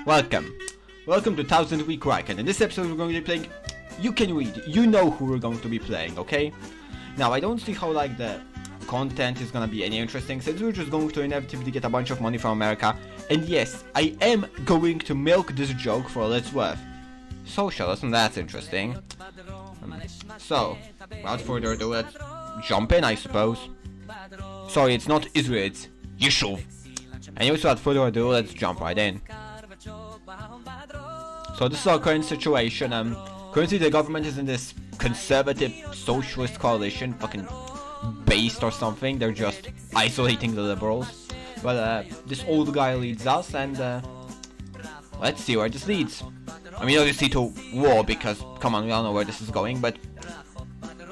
Welcome to 1000 Week Reich, and in this episode we're going to be playing. You can read, you know who we're going to be playing, okay? Now I don't see how like the content is gonna be any interesting, since we're just going to inevitably get a bunch of money from America. And yes, I am going to milk this joke for all it's worth. Socialism, that's interesting. So, without further ado, let's jump in, I suppose. Sorry, it's not Israel, it's Yishuv. Anyways, without further ado, let's jump right in. So this is our current situation. Currently the government is in this conservative socialist coalition, fucking based or something. They're just isolating the liberals. But this old guy leads us, and let's see where this leads. I mean, obviously to war, because come on, we all know where this is going. But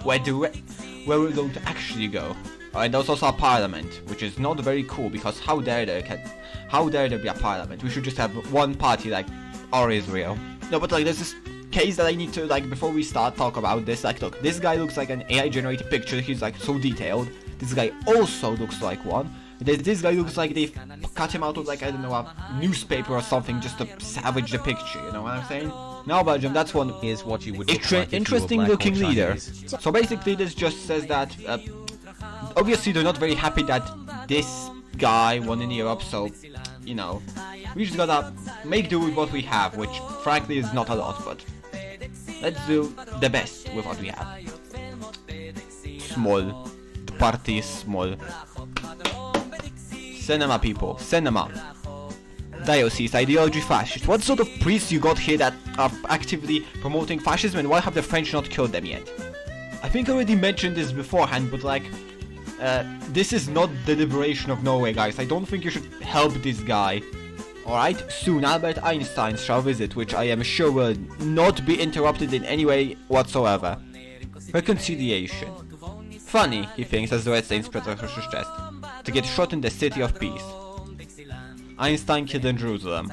where we're going to actually go? Alright, there's also a parliament, which is not very cool, because how dare there be a parliament? We should just have one party like our Israel. No, but like there's this case that I need to, like, before we start talk about this. Like, look, this guy looks like an AI generated picture. He's like so detailed. This guy also looks like one. This guy looks like they cut him out of, like, I don't know, a newspaper or something just to savage the picture. You know what I'm saying? Now, Belgium, that's one. Is what you would look like interesting looking leader. So basically, this just says that obviously they're not very happy that this guy won in Europe. So, you know, we just gotta make do with what we have, which frankly is not a lot, but let's do the best with what we have. Small. The party is small. Cinema, people. Cinema. Diocese, ideology fascist. What sort of priests you got here that are actively promoting fascism, and why have the French not killed them yet? I think I already mentioned this beforehand, but like, this is not the liberation of Norway, guys. I don't think you should help this guy. Alright, soon Albert Einstein shall visit, which I am sure will not be interrupted in any way whatsoever. Reconciliation. Funny, he thinks as the red stain spreads across his chest. To get shot in the city of peace. Einstein killed in Jerusalem.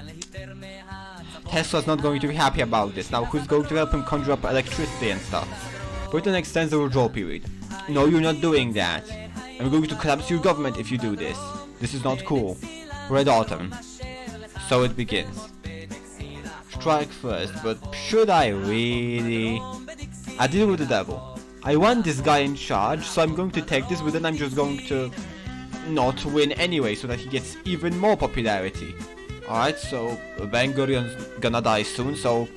Tesla's not going to be happy about this. Now who's going to help him conjure up electricity and stuff? Britain extends the withdrawal period. No, you're not doing that. I'm going to collapse your government if you do this. This is not cool. Red Autumn. So it begins. Strike first, but should I really? I deal with the devil. I want this guy in charge, so I'm going to take this, but then I'm just going to not win anyway, so that he gets even more popularity. Alright, so Ben Gurion's gonna die soon, so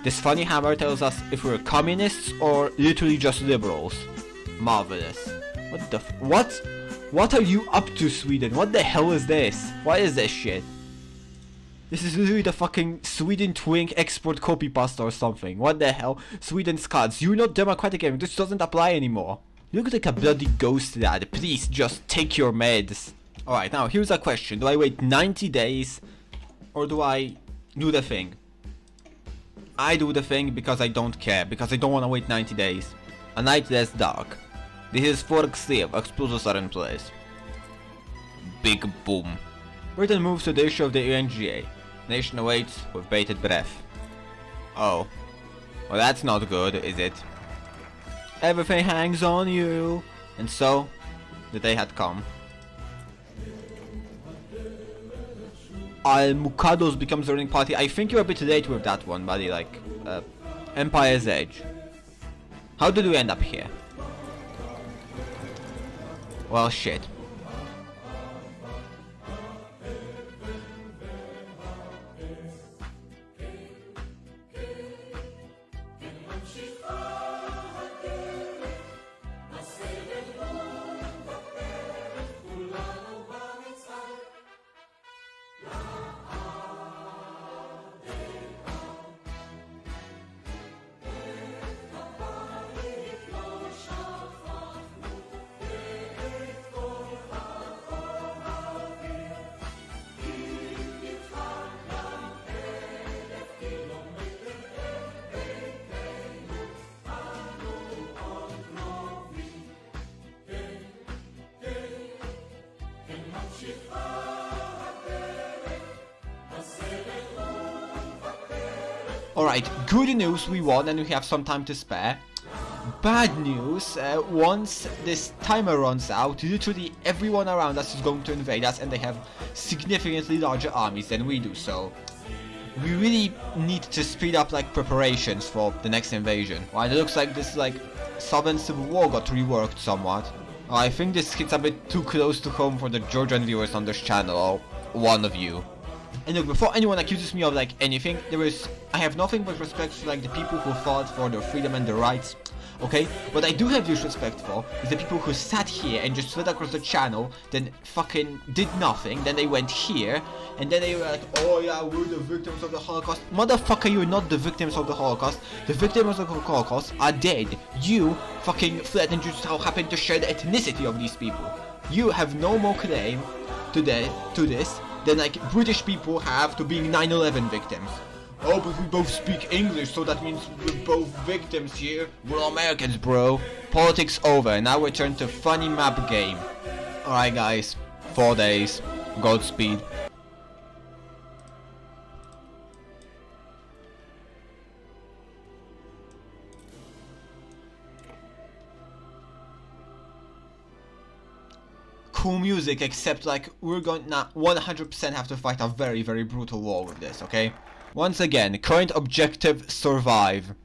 this funny hammer tells us if we're communists or literally just liberals. Marvelous. What the what are you up to, Sweden? What the hell is this? What is this shit? This is literally the fucking Sweden Twink export copy pasta or something. What the hell? Sweden Scots, you're not democratic anymore. This doesn't apply anymore. You look like a bloody ghost, lad. Please just take your meds. Alright, now here's a question. Do I wait 90 days or do I do the thing? I do the thing because I don't care. Because I don't want to wait 90 days. A night less dark. This is Fork Sleep. Explosives are in place. Big boom. Britain moves to the issue of the UNGA. Nation awaits with bated breath. Oh. Well, that's not good, is it? Everything hangs on you. And so, the day had come. Al-Mukados becomes the ruling party. I think you're a bit late with that one, buddy. Like, Empire's Edge. How did we end up here? Well, shit. Alright, good news, we won and we have some time to spare. Bad news, once this timer runs out, literally everyone around us is going to invade us and they have significantly larger armies than we do, so we really need to speed up like preparations for the next invasion. Right, it looks like this like Southern Civil War got reworked somewhat. I think this hits a bit too close to home for the Georgian viewers on this channel, or one of you. And look, before anyone accuses me of like anything, I have nothing but respect for like the people who fought for their freedom and their rights. Okay, what I do have disrespect for is the people who sat here and just slid across the channel, then fucking did nothing, then they went here, and then they were like, oh yeah, we're the victims of the Holocaust. Motherfucker, you're not the victims of the Holocaust. The victims of the Holocaust are dead. You fucking fled and just happened to share the ethnicity of these people. You have no more claim to this than like British people have to being 9/11 victims. Oh, but we both speak English, so that means we're both victims here. We're all Americans, bro. Politics over, now we turn to funny map game. Alright guys, 4 days. Godspeed. Cool music, except like we're going to 100% have to fight a very, very brutal war with this, okay? Once again, current objective, survive.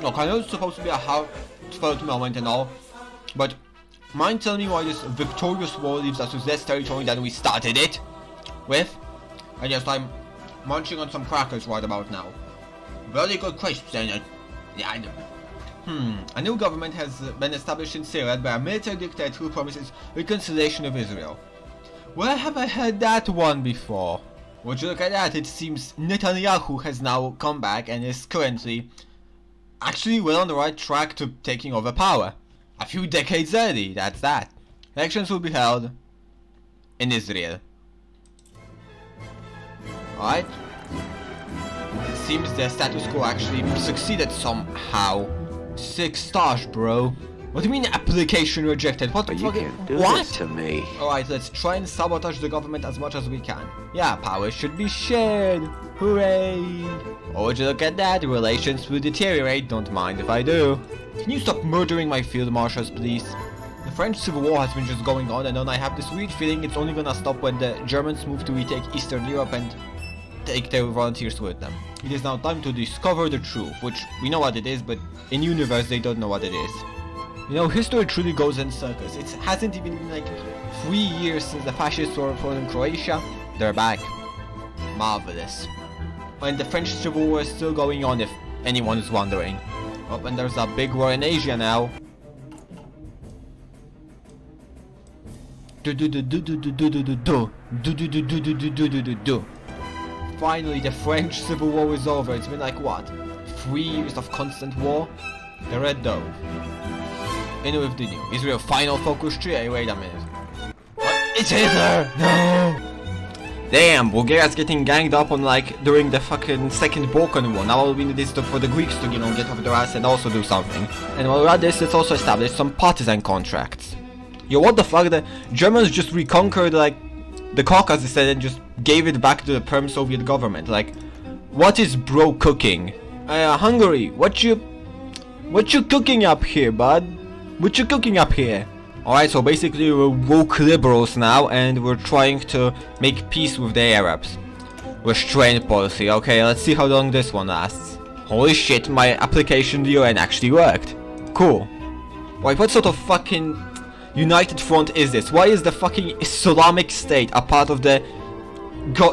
Look, I know it's supposed to be a heartfelt moment and all, but mind telling me why this victorious war leaves us with less territory than we started it with? And yes, I'm munching on some crackers right about now. Very good crisps, ain't it? Yeah, I know. A new government has been established in Syria by a military dictator who promises reconciliation of Israel. Where have I heard that one before? Would you look at that, it seems Netanyahu has now come back and is currently actually well on the right track to taking over power. A few decades early, that's that. Elections will be held in Israel. Alright. It seems the status quo actually succeeded somehow. 6 stars, bro. What do you mean application rejected? What the fuck? What? To me. Alright, let's try and sabotage the government as much as we can. Yeah, power should be shared. Hooray! Oh, would you look at that? Relations will deteriorate. Don't mind if I do. Can you stop murdering my field marshals, please? The French Civil War has been just going on, and then I have this weird feeling it's only gonna stop when the Germans move to retake Eastern Europe and take their volunteers with them. It is now time to discover the truth, which we know what it is, but in universe they don't know what it is. You know, history truly goes in circles. It hasn't even been like 3 years since the fascists were in Croatia. They're back. Marvelous. And the French Civil War is still going on, if anyone is wondering. Oh, and there's a big war in Asia now. Finally, the French Civil War is over. It's been like what? 3 years of constant war? The Red Dove. In with the new Israel final focus tree. Hey, wait a minute. What? It's Hitler! No! Damn, Bulgaria's getting ganged up on like during the fucking second Balkan War. Now all we need is for the Greeks to, you know, get off their ass and also do something. And while we're at this, let's also establish some partisan contracts. Yo, what the fuck? The Germans just reconquered like the Caucasus and just gave it back to the Perm Soviet government. Like, what is bro cooking? Hungary, what you cooking up here, bud? What you cooking up here? Alright, so basically we're woke liberals now and we're trying to make peace with the Arabs. Restraint policy, okay, let's see how long this one lasts. Holy shit, my application to the UN actually worked. Cool. Wait, what sort of fucking United Front is this? Why is the fucking Islamic State a part of the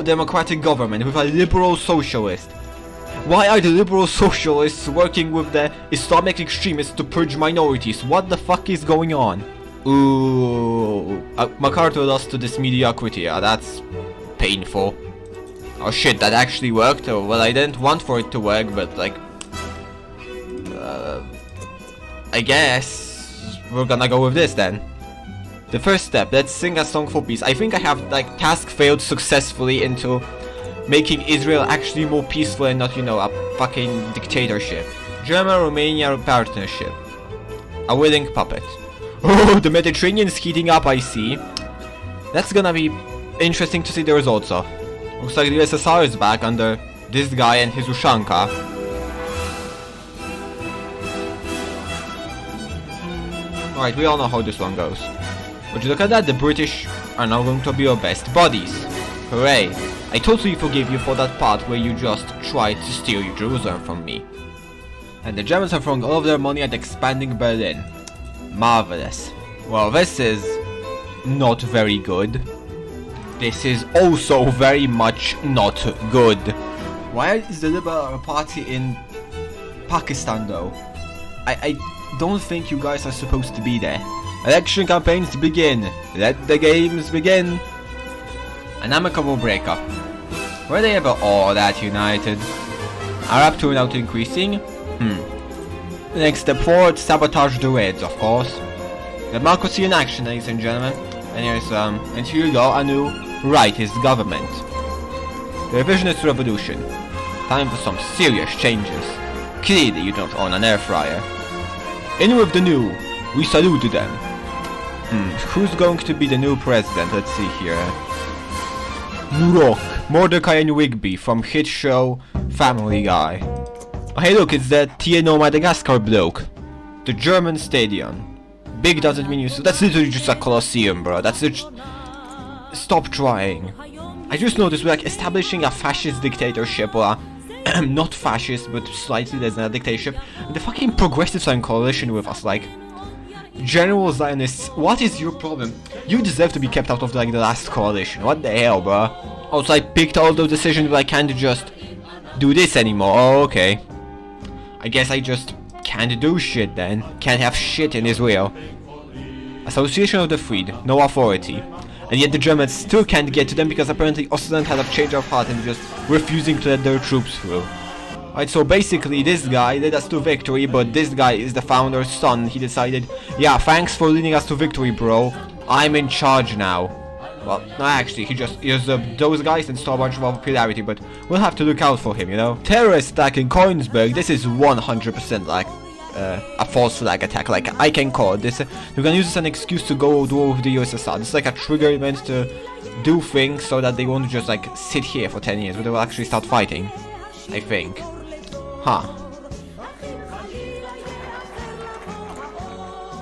democratic government with a liberal socialist? Why are the liberal socialists working with the Islamic extremists to purge minorities? What the fuck is going on? Ooh, MacArthur lost to this mediocrity. That's painful. Oh shit, that actually worked. Oh, well, I didn't want for it to work, but like, I guess we're gonna go with this then. The first step, let's sing a song for peace. I think I have like task failed successfully into making Israel actually more peaceful and not, you know, a fucking dictatorship. German-Romania partnership. A willing puppet. Oh, the Mediterranean's heating up, I see. That's gonna be interesting to see the results of. Looks like the USSR is back under this guy and his Ushanka. Alright, we all know how this one goes. Would you look at that? The British are now going to be your best buddies. Hooray! I totally forgive you for that part where you just tried to steal Jerusalem from me. And the Germans are throwing all of their money at expanding Berlin. Marvelous. Well, this is not very good. This is also very much not good. Why is the Liberal Party in Pakistan though? I don't think you guys are supposed to be there. Election campaigns begin. Let the games begin. An amicable breakup. Were they ever all that united? Arab turnout increasing? The next step forward, sabotage the Reds, of course. Democracy in action, ladies and gentlemen. And here's and here you go, a new rightist government. The revisionist revolution. Time for some serious changes. Clearly you don't own an air fryer. In with the new. We salute them. Who's going to be the new president? Let's see here. New Rock. Mordecai and Wigby from hit show Family Guy. Oh, hey look, it's that TNO Madagascar bloke. The German stadium. Big doesn't mean you so that's literally just a Colosseum, bro. That's just stop trying. I just noticed we're like establishing a fascist dictatorship, or a not fascist but slightly less than a dictatorship. And the fucking progressives are in coalition with us, like general Zionists. What is your problem? You deserve to be kept out of like the last coalition. What the hell, bro? Also, I picked all those decisions, but I can't just do this anymore. Oh, okay. I guess I just can't do shit then. Can't have shit in Israel. Association of the Freed, no authority. And yet the Germans still can't get to them because apparently Ostland had a change of heart and just refusing to let their troops through. Alright, so basically this guy led us to victory, but this guy is the founder's son. He decided, yeah, thanks for leading us to victory, bro. I'm in charge now. Well, no, actually, he just used those guys and saw a bunch of popularity, but we'll have to look out for him, you know? Terrorist attack in Koenigsberg, this is 100% like a false flag attack. Like, I can call it this. You're gonna use this as an excuse to go to war with the USSR. This is like a trigger event to do things so that they won't just like sit here for 10 years, but they will actually start fighting. I think. Huh.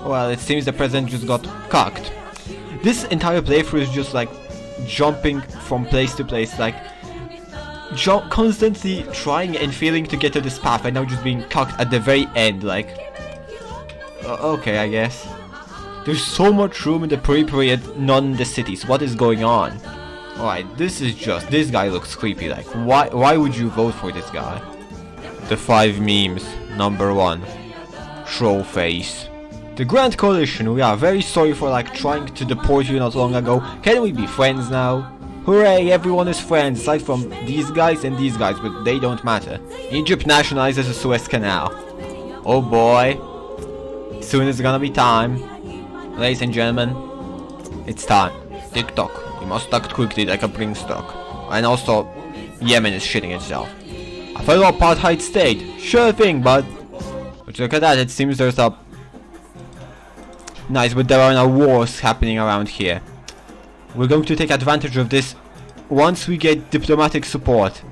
Well, it seems the president just got cocked. This entire playthrough is just like jumping from place to place, like constantly trying and failing to get to this path and now just being cocked at the very end, like okay, I guess. There's so much room in the period, none in the cities. What is going on? Alright, this guy looks creepy, like why would you vote for this guy? The 5 memes. Number 1. Troll face. The Grand Coalition, we are very sorry for like trying to deport you not long ago. Can we be friends now? Hooray, everyone is friends aside from these guys and these guys, but they don't matter. Egypt nationalizes the Suez Canal. Oh boy. Soon it's gonna be time. Ladies and gentlemen, it's time. TikTok. You must act quickly like a Bringstock. And also, Yemen is shitting itself. A fellow apartheid state. Sure thing, bud. But look at that, it seems there's a nice, but there are no wars happening around here. We're going to take advantage of this once we get diplomatic support.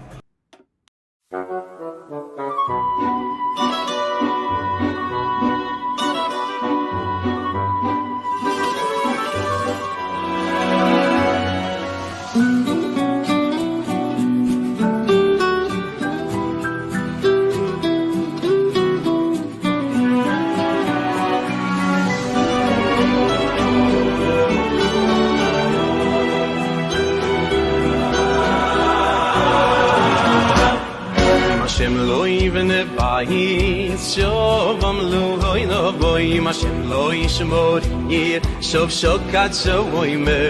bayit shovam lo no boy mashem lo yishmor yir shov shokat shoy me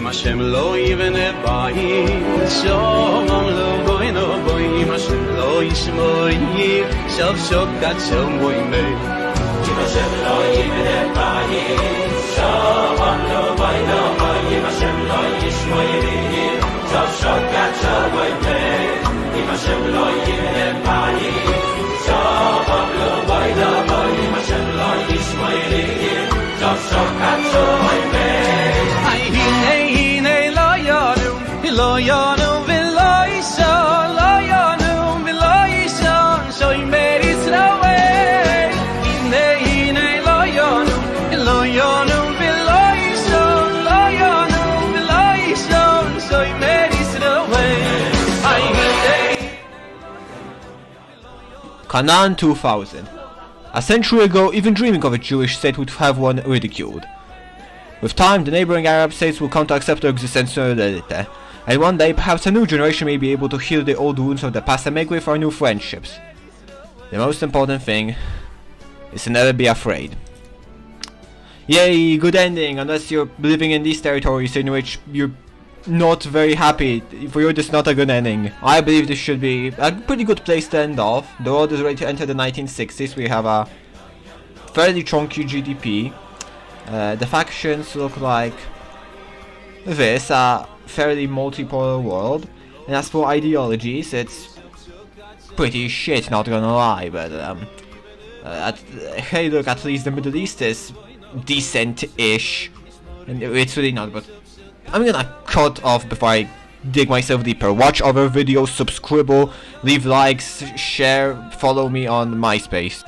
mashem lo even bayit shovam lo no boy mashem lo yishmor yir shov shokat shoy me mashem lo even bayit shovam lo no boy mashem lo yishmor yir shov shokat shoy me Hashem lo yivne bani, Shabbat lo bayda boy, Hashem lo yishmayri, Shabbat shoy me. Ay hine lo yanu v'lo yishon, lo yanu v'lo yishon, shoy me Yisrael. Hine lo yanu v'lo yishon, lo yanu v'lo yishon, shoy me Yisrael. Canaan 2000. A century ago, even dreaming of a Jewish state would have one ridiculed. With time, the neighboring Arab states will come to accept their existence sooner or later, and one day perhaps a new generation may be able to heal the old wounds of the past and make way for new friendships. The most important thing is to never be afraid. Yay, good ending, unless you're living in these territories in which you're not very happy. For you, this is not a good ending. I believe this should be a pretty good place to end off. The world is ready to enter the 1960s. We have a fairly chunky GDP. The factions look like this, a fairly multipolar world. And as for ideologies, it's pretty shit, not gonna lie. But hey, look, at least the Middle East is decent-ish. And it's really not, but I'm gonna cut off before I dig myself deeper. Watch other videos, subscribe, leave likes, share, follow me on MySpace.